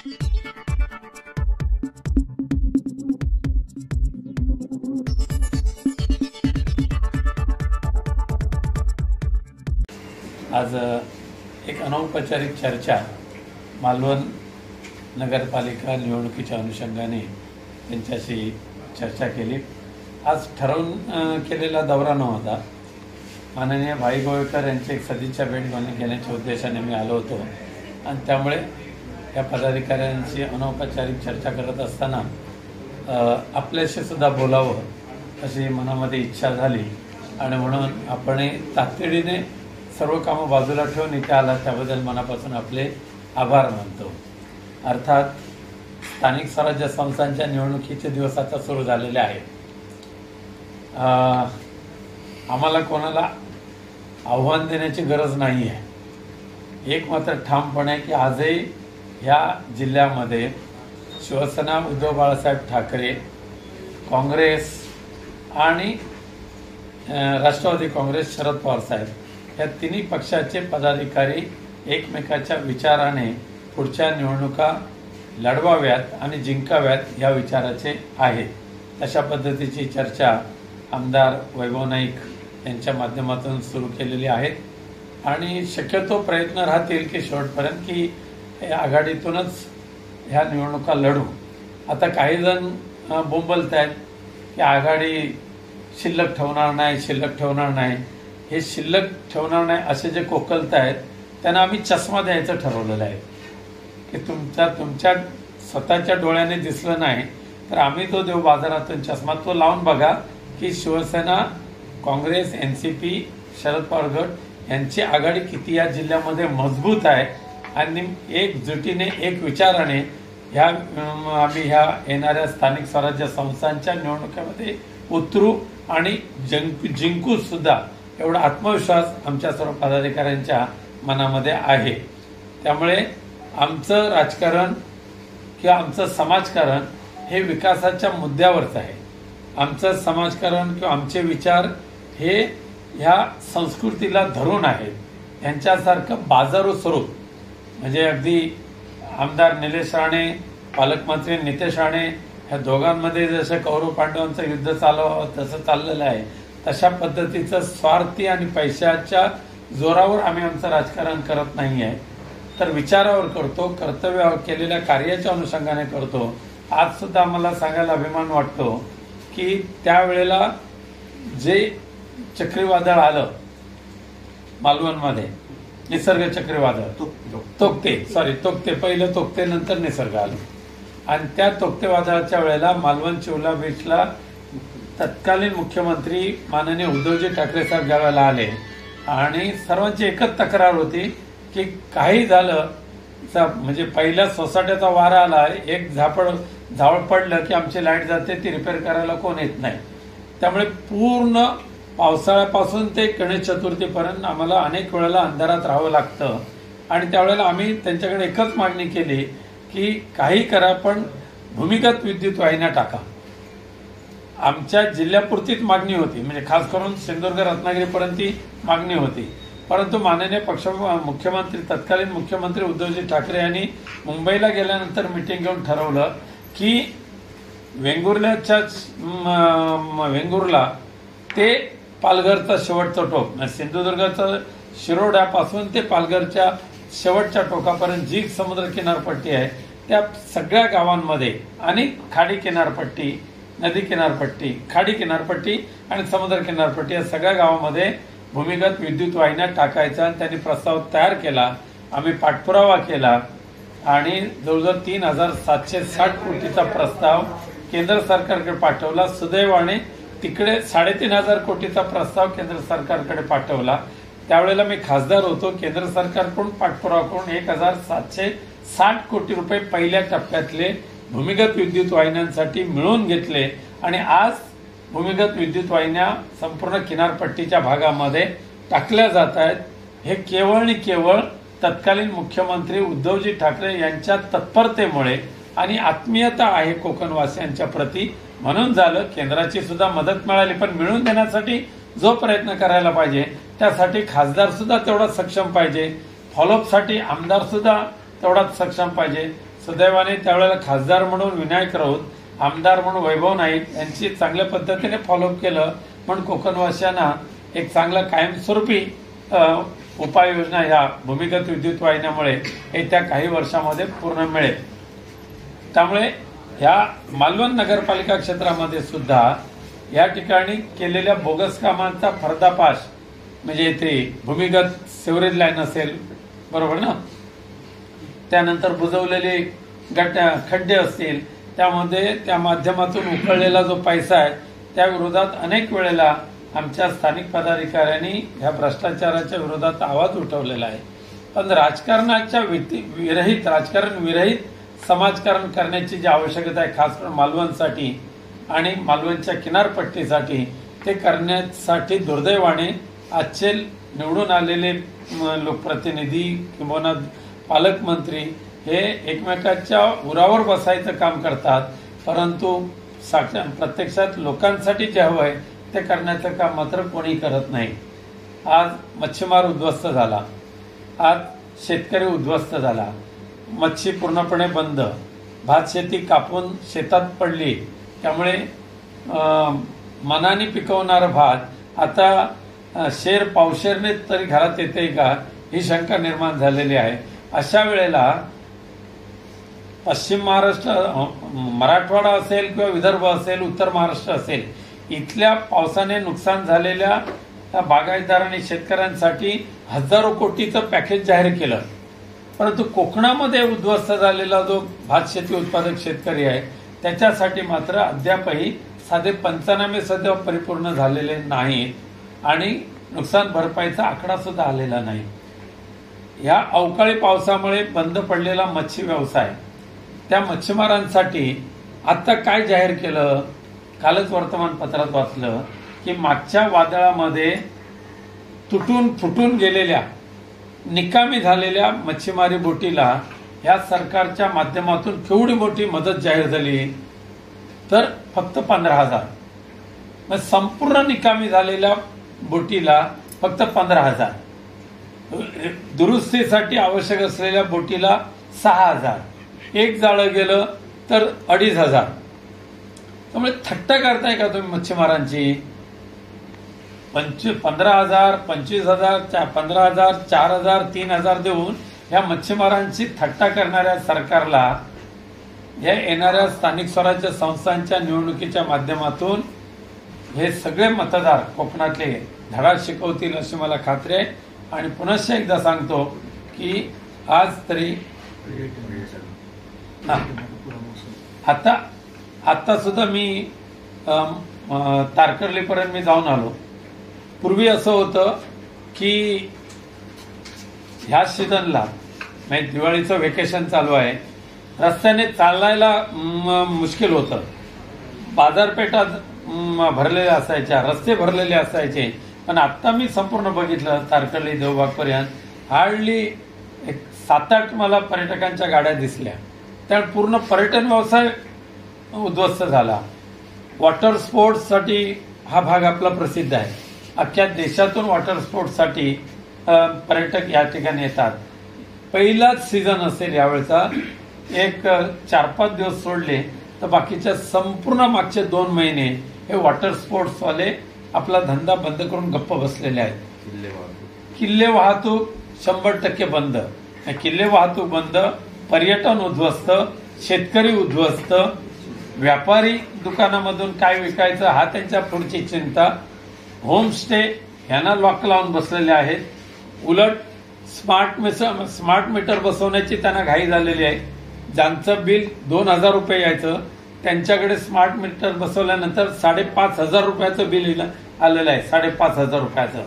आज एक अनौपचारिक चर्चा मालवण नगरपालिका निवडणुकीच्या अनुषंगाने त्यांच्याशी चर्चा केली। आज ठरवून केलेला दौरा नव्हता। माननीय भाई गोवेकर यांची एक सदिच्छा भेट घेण्याच्या उद्देशाने मी आलो होतो आणि त्यामुळे या पदाधिकाऱ्यांशी अनौपचारिक चर्चा करत असताना आपल्याशी सुद्धा बोलावं अशी मनामध्ये इच्छा झाली आणि म्हणून आपण तातडीने सर्व कामं बाजूला ठेवून इथे आला त्याबद्दल मनापासून आपले आभार मानतो। अर्थात स्थानिक स्वराज्य संस्थांच्या निवडणुकीचे दिवस आता सुरू झालेले आहेत। आम्हाला कोणाला आव्हान देण्याची गरज नाही आहे। एक मात्र ठामपणे की आजही ह्या जिल्ह्यामध्ये शिवसेना उद्धव बाळासाहेब ठाकरे, काँग्रेस आणि राष्ट्रवादी काँग्रेस शरद पवार साहेब या तिन्ही पक्षाचे पदाधिकारी एकमेकाच्या विचाराने पुढच्या निवडणुका लढवाव्यात आणि जिंकाव्यात या विचाराचे आहेत। अशा पद्धतीची चर्चा आमदार वैभव नाईक यांच्या माध्यमातून सुरू केलेली आहेत आणि शक्यतो प्रयत्न राहतील की शेवटपर्यंत की आघाडीतूनच ह्या निवडणुका लढू। आता काही जण बोंबलत आहेत की आघाडी शिल्लक ठेवणार नाही। हे शिल्लक ठेवणार नाही असे जे कोकलत आहेत त्यांना आम्ही चष्मा द्यायचं ठरवलेलं आहे की तुमच्या स्वतःच्या डोळ्याने दिसलं नाही तर आम्ही तो देऊ बाजारातून चष्मा। तो लावून बघा की शिवसेना, काँग्रेस, NCP, शरद पवार गट यांची आघाडी किती या जिल्ह्यामध्ये मजबूत आहे आणि एकजुटीने एक विचाराने आम्ही ह्या येणाऱ्या स्थानिक स्वराज्य संस्थांच्या निवडणुकीमध्ये उतरू आणि जिंकू सुद्धा एवढा आत्मविश्वास आमच्या सर्व पदाधिकाऱ्यांच्या मनामध्ये आहे। त्यामुळे आमचं राजकारण किंवा आमचं समाजकारण हे विकासाच्या मुद्द्यावरच आहे। आमचं समाजकारण किंवा आमचे विचार हे ह्या संस्कृतीला धरून आहेत। यांच्यासारखं बाजारू स्वरूप म्हणजे अगदी आमदार निलेश राणे, पालकमंत्री नितेश राणे ह्या दोघांमध्ये जसं कौरव पांडवांचं युद्ध तसं चाललेलं आहे तशा पद्धतीचं स्वार्थी आणि पैशाच्या जोरावर आम्ही आमचं राजकारण करत नाही आहे, तर विचारावर करतो, कर्तव्यावर केलेल्या कार्याच्या अनुषंगाने करतो। आज सुद्धा आम्हाला सांगायला अभिमान वाटतो की त्यावेळेला जे चक्रीवादळ आलं मालवणमध्ये, निसर्ग चक्रीवादळ तोक्ते पहिलं तोक्ते नंतर निसर्ग आलं आणि त्या तोक्ते वादळाच्या वेळेला मालवण चिवला बीचला तत्कालीन मुख्यमंत्री माननीय उद्धवजी ठाकरे साहेब ज्यावेळेला आले आणि सर्वांची एकच तक्रार होती की काही झालं म्हणजे पहिल्या सोसाट्याचा वारा आला, एक झावळ पडलं की आमची लाईट जाते, ती रिपेअर करायला कोण येत नाही। त्यामुळे पूर्ण पावसाळ्यापासून ते गणेश चतुर्थीपर्यंत आम्हाला अनेक वेळेला अंधारात राहावं लागतं आणि त्यावेळेला आम्ही त्यांच्याकडे एकच मागणी केली की काही करा पण भूमिगत विद्युत वाहिन्या टाका। आमच्या जिल्ह्यापुरतीच मागणी होती, म्हणजे खास करून सिंधुदुर्ग रत्नागिरीपर्यंत ती मागणी होती, परंतु माननीय मुख्यमंत्री तत्कालीन मुख्यमंत्री उद्धवजी ठाकरे यांनी मुंबईला गेल्यानंतर मीटिंग घेऊन ठरवलं की वेंगुर्ला ते पालघरचा शेवटचा टोक, सिंधुदुर्गाचा शिरोड्यापासून ते पालघरच्या शेवटच्या टोकापर्यंत जी समुद्र किनारपट्टी आहे त्या सगळ्या गावांमध्ये आणि खाडी किनारपट्टी, नदी किनारपट्टी, खाडी किनारपट्टी आणि समुद्र किनारपट्टी या सगळ्या गावांमध्ये भूमिगत विद्युत वाहिन्या टाकायचा आणि त्यांनी प्रस्ताव तयार केला। आम्ही पाठपुरावा केला आणि जवळजवळ 3760 कोटीचा प्रस्ताव केंद्र सरकारकडे पाठवला। सुदैवाने तिकडे 3500 कोटीचा प्रस्ताव केंद्र सरकारकडे पाठवला। त्यावेळेला मी खासदार होतो। केंद्र सरकारकडून पाठपुरावा करून 1760 कोटी रुपये पहिल्या टप्प्यातले भूमिगत विद्युत वाहिन्यांसाठी मिळवून घेतले आणि आज भूमिगत विद्युत वाहिन्या संपूर्ण किनारपट्टीच्या भागामध्ये टाकल्या जात आहेत। हे केवळ आणि केवळ तत्कालीन मुख्यमंत्री उद्धवजी ठाकरे यांच्या तत्परतेमुळे आणि आत्मीयता आहे कोकणवासियांच्या प्रती म्हणून झालं। केंद्राची सुद्धा मदत मिळाली, पण मिळवून देण्यासाठी जो प्रयत्न करायला पाहिजे त्यासाठी खासदार सुद्धा तेवढा सक्षम पाहिजे, फॉलोअपसाठी आमदार सुद्धा तेवढाच सक्षम पाहिजे, सुदैवाने त्यावेळेला खासदार म्हणून विनायक राऊत, आमदार म्हणून वैभव नाईक यांची चांगल्या पद्धतीने फॉलोअप केलं, पण कोकणवासियांना एक चांगला कायमस्वरूपी उपाययोजना ह्या भूमिगत विद्युत वाहिन्यामुळे येत्या काही वर्षामध्ये पूर्ण मिळेल. त्यामुळे ह्या मालवण नगरपालिका क्षेत्रामध्ये सुद्धा या ठिकाणी केलेल्या बोगस कामांचा पर्दाफाश, म्हणजे इथे भूमिगत सिवरेज लाईन असेल, बरोबर ना, त्यानंतर बुजवलेले खड्डे असतील, त्यामध्ये त्या माध्यमातून उकळलेला जो पैसा आहे त्या विरोधात अनेक वेळेला आमच्या स्थानिक पदाधिकाऱ्यांनी ह्या भ्रष्टाचाराच्या विरोधात आवाज उठवलेला आहे. पण राजकारणाच्या राजकारण विरहित समाजकारण करण्याची जी आवश्यकता आहे, खास करून मालवणसाठी आणि मालवणच्या किनारपट्टीसाठी, ते करण्यासाठी दुर्दैवाने आजचे निवडून आलेले लोकप्रतिनिधी किंवा पालकमंत्री हे एकमेकाच्या उरावर बसायचं काम करतात, परंतु प्रत्यक्षात लोकांसाठी जे हवं आहे ते करण्याचं काम मात्र कोणी करत नाही. आज मच्छीमार उद्ध्वस्त झाला, आज शेतकरी उद्ध्वस्त झाला, मच्छी पूर्णपणे बंद, भात शेती कापून शेतात पडली, त्यामुळे मनाने पिकवणारा भात आता शेर पावशेरने तरी घरात येते का ही शंका निर्माण झालेली आहे. अशा वेळेला पश्चिम महाराष्ट्र, मराठवाडा असेल किंवा विदर्भ असेल, उत्तर महाराष्ट्र असेल, इथल्या पावसाने नुकसान झालेल्या बागायतदारांनी शेतकऱ्यांसाठी हजारो कोटीचं पॅकेज जाहीर केलं, परंतु कोकणामध्ये उद्ध्वस्त झालेला जो भात शेती उत्पादक शेतकरी आहे त्याच्यासाठी मात्र अद्यापही साधे पंचनामे सध्या परिपूर्ण झालेले नाहीत आणि नुकसान भरपाईचा आकडा सुद्धा आलेला नाही. या अवकाळी पावसामुळे बंद पडलेला मच्छी व्यवसाय, त्या मच्छीमारांसाठी आता काय जाहीर केलं, कालच वर्तमानपत्रात वाचलं की मागच्या वादळामध्ये तुटून फुटून गेलेल्या, निकामी झालेल्या मच्छीमारी बोटीला या सरकारच्या माध्यमातून केवढी मोठी मदत जाहीर झाली, तर फक्त 15,000. मग संपूर्ण निकामी झालेल्या बोटीला फक्त 15,000, दुरुस्तीसाठी आवश्यक असलेल्या बोटीला 6,000, एक जाळं गेलं तर 2,500. त्यामुळे थट्टा करताय का तुम्ही मच्छीमारांची? 15,000, 25,000, 15,000, 4,000, 3,000 देऊन या मच्छीमारांची थट्टा करणाऱ्या सरकारला या येणाऱ्या स्थानिक स्वराज्य संस्थांच्या निवडणुकीच्या माध्यमातून हे सगळे मतदार कोकणातले धडा शिकवतील अशी मला खात्री आहे. आणि पुनश्च एकदा सांगतो की आज तरी आता सुद्धा मी तारकर्लीपर्यंत मी जाऊन आलो. पूर्वी असं होतं की ह्या सीझनला, म्हणजे दिवाळीचं वेकेशन चालू आहे, रस्त्याने चालायला मुश्किल होतं, बाजारपेठा भरलेल्या असायच्या, रस्ते भरलेले असायचे. पण आता मी संपूर्ण बघितलं तारकर्ली देवबागपर्यंत हार्डली 7-8 मला पर्यटकांच्या गाड्या दिसल्या. त्यामुळे पूर्ण पर्यटन व्यवसाय उद्ध्वस्त झाला. वॉटर स्पोर्ट्ससाठी हा भाग आपला प्रसिद्ध आहे. अख्ख्या देशातून वॉटर स्पोर्ट्ससाठी पर्यटक या ठिकाणी येतात. पहिलाच सीझन असेल यावेळचा. एक 4-5 दिवस सोडले तर बाकीच्या संपूर्ण मागचे 2 महिने हे वॉटर स्पोर्ट्सवाले आपला धंदा बंद करून गप्प बसलेले आहेत. किल्ले वाहतूक 100% बंद. किल्ले वाहतूक बंद, पर्यटन उद्ध्वस्त, शेतकरी उद्ध्वस्त, व्यापारी दुकानामधून काय विकायचं हा त्यांच्या पुढची चिंता, होमस्टे यांना लॉक लावून बसलेले आहेत. उलट स्मार्ट मीटर बसवण्याची त्यांना घाई झालेली आहे. ज्यांचं बिल 2,000 रुपये यायचं त्यांच्याकडे स्मार्ट मीटर बसवल्यानंतर 5,500 रुपयाचं बिल आलेलं आहे, 5,500 रुपयाचं.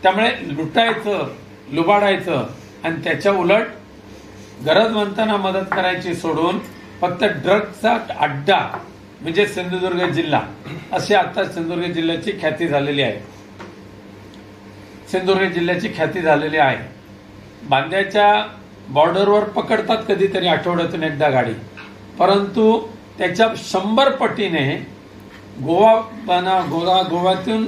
त्यामुळे लुटायचं, लुबाडायचं आणि त्याच्या उलट गरजवंतांना मदत करायची सोडून फक्त ड्रग्जचा अड्डा म्हणजे सिंधुदुर्ग जिल्हा अशी आता सिंधुदुर्ग जिल्ह्याची ख्याती झालेली आहे. सिंधुदुर्ग जिल्ह्याची ख्याती झालेली आहे. बांद्याच्या बॉर्डरवर पकडतात कधीतरी आठवड्यातून एकदा गाडी, परंतु त्याच्या 100 पटीने गोव्यातून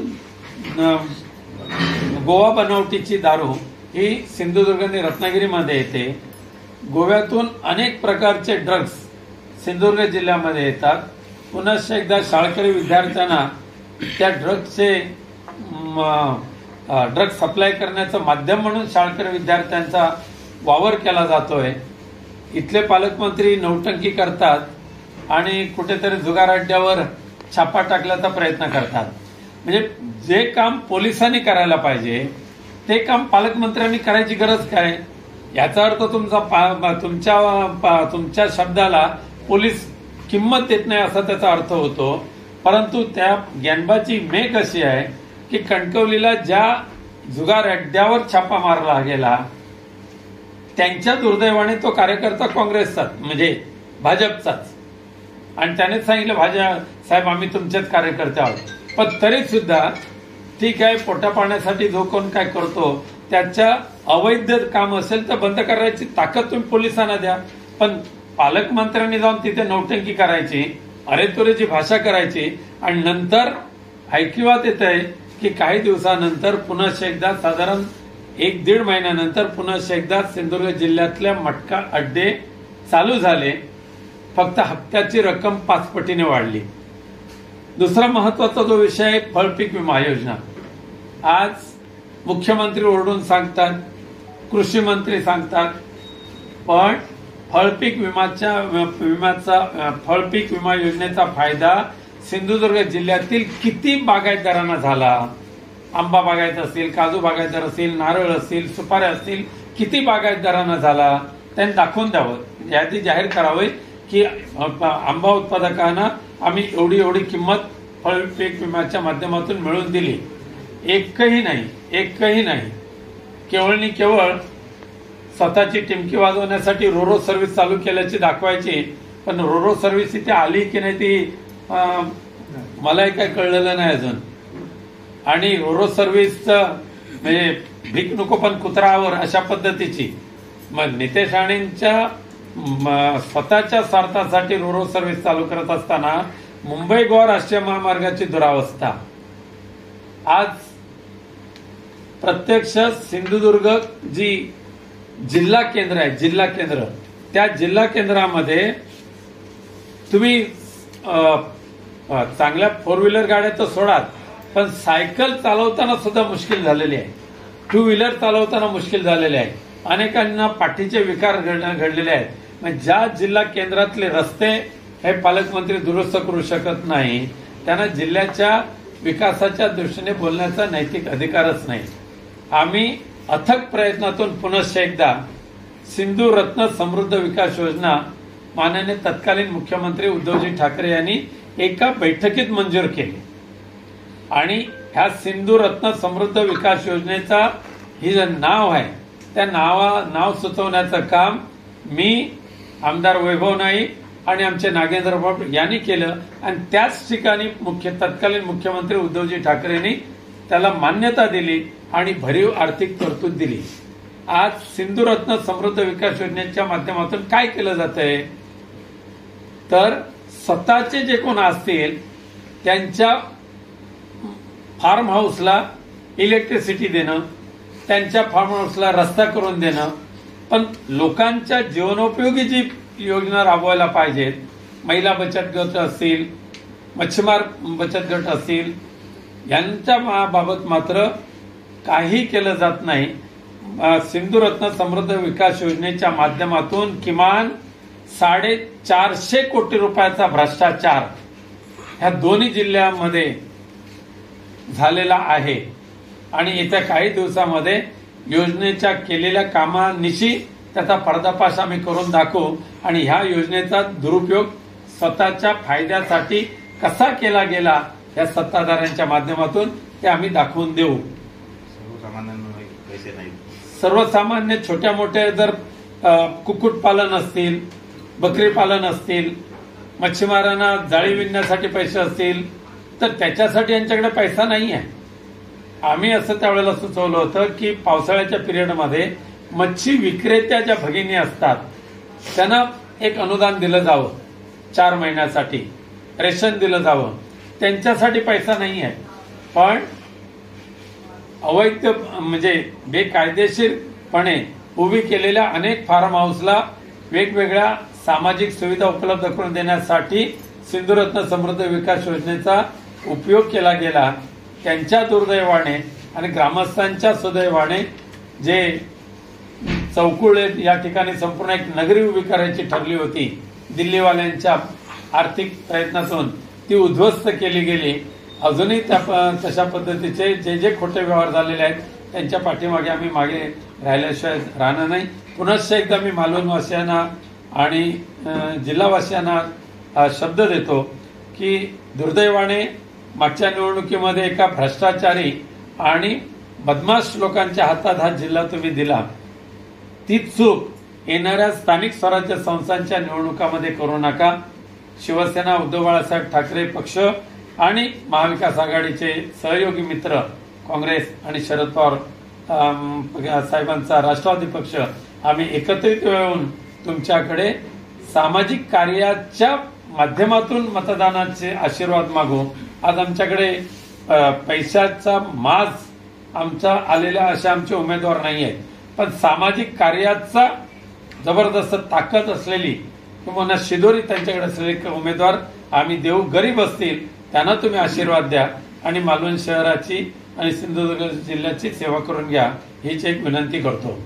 गोवा बनावटीची दारू ही सिंधुदुर्ग आणि रत्नागिरीमध्ये येते. गोव्यातून अनेक प्रकारचे ड्रग्ज सिंधुदुर्ग जिल्ह्यामध्ये येतात. पुनश्च एकदा शाळकरी विद्यार्थ्यांना त्या ड्रग्ज सप्लाय करण्याचं माध्यम म्हणून शाळकरी विद्यार्थ्यांचा वावर केला जातोय. इथले पालकमंत्री नौटंकी करतात आणि कुठेतरी जुगार अड्ड्यावर छापा टाकण्याचा प्रयत्न करतात. म्हणजे जे काम पोलिसांनी करायला पाहिजे ते काम पालकमंत्र्यांनी करायची गरज काय? याचा अर्थ तुमच्या शब्दाला पोलीस किंमत देत नाही असा त्याचा अर्थ होतो. परंतु त्या ज्ञानबाची मेघ अशी आहे की कणकवलीला ज्या जुगार अड्ड्यावर छापा मारला गेला त्यांच्या दुर्दैवाने तो कार्यकर्ता काँग्रेसचा म्हणजे भाजपचाच, आणि त्याने सांगितलं साहेब आम्ही तुमचेच कार्यकर्ते आहोत. पण तरी सुद्धा ठीक आहे, पोटा पाण्यासाठी जो कोण काय करतो त्याच्या अवैध काम असेल तर बंद करायची ताकद तुम्ही पोलिसांना द्या. पण पालकमंत्र्यांनी जाऊन तिथे नौटंकी करायची, अरेतुरेची भाषा करायची आणि नंतर ऐकिवात येत आहे की काही दिवसानंतर पुन्हा एकदा साधारण 1-1.5 महिन्यानंतर पुन्हा एकदा सिंधुदुर्ग जिल्ह्यातल्या मटका अड्डे चालू झाले. फक्त हप्त्याची रक्कम 5 पटीने वाढली. दुसरा महत्वाचा जो विषय आहे फळपीक विमा योजना. आज मुख्यमंत्री ओरडून सांगतात, कृषी मंत्री सांगतात, पण फळपीक विमा योजनेचा फायदा सिंधुदुर्ग जिल्ह्यातील किती बागायतदारांना झाला? आंबा बागायत असतील, काजू बागायतदार असतील, नारळ असतील, सुपाऱ्या असतील, किती बागायतदारांना झाला त्यांनी दाखवून द्यावं. यादी जाहीर करावी की आंबा उत्पादकांना आम्ही एवढी किंमत फळपीक विम्याच्या माध्यमातून मिळवून दिली. एकही नाही. केवळ स्वतःची टिमकी वाजवण्यासाठी रोरो सर्व्हिस चालू केल्याची दाखवायची, पण रोरो सर्व्हिस इथे आली की नाही ती मलाही काही कळलेलं नाही अजून. आणि रोरो सर्व्हिसचं म्हणजे भीक नको पण कुत्रावर अशा पद्धतीची. मग नितेश राणेंच्या स्वतःच्या स्वार्थासाठी रोरो सर्व्हिस चालू करत असताना मुंबई गोवा राष्ट्रीय महामार्गाची दुरावस्था. आज प्रत्यक्ष सिंधुदुर्ग जी जिल्हा केंद्र आहे, त्या जिल्हा केंद्रामध्ये तुम्ही चांगल्या 4 व्हीलर गाड्या तर सोडात, पण सायकल चालवताना सुद्धा मुश्किल झालेली आहे, 2 व्हीलर चालवताना मुश्किल झालेले आहे. अनेकांना पाठीचे विकार घडलेले आहेत. ज्या जिल्हा केंद्रातले रस्ते हे पालकमंत्री दुरुस्त करू शकत नाही त्यांना जिल्ह्याच्या विकासाच्या दृष्टीने बोलण्याचा नैतिक अधिकारच नाही. आम्ही अथक प्रयत्नातून पुनश्च एकदा सिंधू रत्न समृद्ध विकास योजना माननीय तत्कालीन मुख्यमंत्री उद्धवजी ठाकरे यांनी एका बैठकीत मंजूर केली. आणि ह्या सिंधू रत्न समृद्ध विकास योजनेचा ही जे नाव आहे त्या नाव सुचवण्याचं काम मी, आमदार वैभव नाईक आणि आमचे नागेंद्र भट यांनी केलं. आणि त्याच ठिकाणी तत्कालीन मुख्यमंत्री उद्धवजी ठाकरेंनी त्याला मान्यता दिली आणि भरीव आर्थिक तरतूद दिली. आज सिंधू रत्न समृद्ध विकास योजनेच्या माध्यमातून काय केलं जातंय तर स्वतःचे जे कोण असतील त्यांच्या फार्म हाऊसला इलेक्ट्रिसिटी देणं, त्यांच्या फार्म हाऊसला रस्ता करून देणं. पण लोकांच्या जीवनोपयोगी जी योजना राबवायला पाहिजेत, महिला बचत गट असतील, मच्छीमार बचत गट असतील, यांच्या बाबत मात्र काही केलं जात नाही. सिंधू रत्न समृद्ध विकास योजनेच्या माध्यमातून किमान 450 कोटी रुपयाचा भ्रष्टाचार ह्या दोन्ही जिल्ह्यांमध्ये झालेला आहे. आणि येत्या काही दिवसामध्ये योजनेच्या केलेल्या कामानिशी त्याचा पर्दाफाश आम्ही करून दाखवू आणि ह्या योजनेचा दुरुपयोग स्वतःच्या फायद्यासाठी कसा केला गेला या सत्ताधाऱ्यांच्या माध्यमातून ते आम्ही दाखवून देऊ. सर्वसामान्य छोट्या मोठ्या जर कुक्कुटपालन असतील, बकरी पालन असतील, मच्छीमारांना जाळी विणण्यासाठी पैसे असतील तर त्याच्यासाठी यांच्याकडे पैसा नाही आहे. आम्ही असं त्यावेळेला सुचवलं होतं की पावसाळ्याच्या पिरियडमध्ये मच्छी विक्रेत्या ज्या भगिनी असतात त्यांना एक अनुदान दिलं जावं, 4 महिन्यासाठी रेशन दिलं जावं. त्यांच्यासाठी पैसा नाही आहे. पण अवैध म्हणजे बेकायदेशीरपणे उभी केलेल्या अनेक फार्म हाऊसला वेगवेगळ्या सामाजिक सुविधा उपलब्ध करून देण्यासाठी सिंधुरत्न समृद्ध विकास योजनेचा उपयोग केला गेला। त्यांच्या दुर्दैवाने आणि ग्रामस्थांच्या सुदैवाने जे चौकुळे या ठिकाणी संपूर्ण एक नगरी उभी करायची ठरली होती, दिल्लीवाल्यांच्या आर्थिक प्रयत्नातून ती उद्ध्वस्त केली गेली। अजूनही तशा पद्धतीचे जे खोटे व्यवहार झालेले आहेत त्यांच्या पाठीमागे आम्ही मागे राहिल्याशिवाय राहणार नाही। पुनश्च एकदा मी मालवणवासियांना आणि जिल्हावासियांना शब्द देतो की दुर्दैवाने मागच्या निवडणुकीमध्ये एका भ्रष्टाचारी आणि बदमाश लोकांच्या हातात हा जिल्हा तुम्ही दिला। तीच चूक येणाऱ्या स्थानिक स्वराज्य संस्थांच्या निवडणुकामध्ये करू नका। शिवसेना, उद्धव बाळासाहेब ठाकरे पक्ष आणि महाविकास आघाडीचे सहयोगी मित्र काँग्रेस आणि शरद पवार साहेबांचा राष्ट्रवादी पक्ष आम्ही एकत्रित येऊन तुमच्याकडे सामाजिक कार्याच्या माध्यमातून मतदानाचे आशीर्वाद मागू। आज आमच्याकडे पैशाचा माज आमचा आलेला असे आमचे उमेदवार नाही आहेत, पण सामाजिक कार्याचा जबरदस्त ताकद असलेली किंवा शिदोरी त्यांच्याकडे असलेले उमेदवार आम्ही देऊ। गरीब असतील त्यांना तुम्ही आशीर्वाद द्या आणि मालवण शहराची आणि सिंधुदुर्ग जिल्ह्याची सेवा करून घ्या हीच एक विनंती करतो।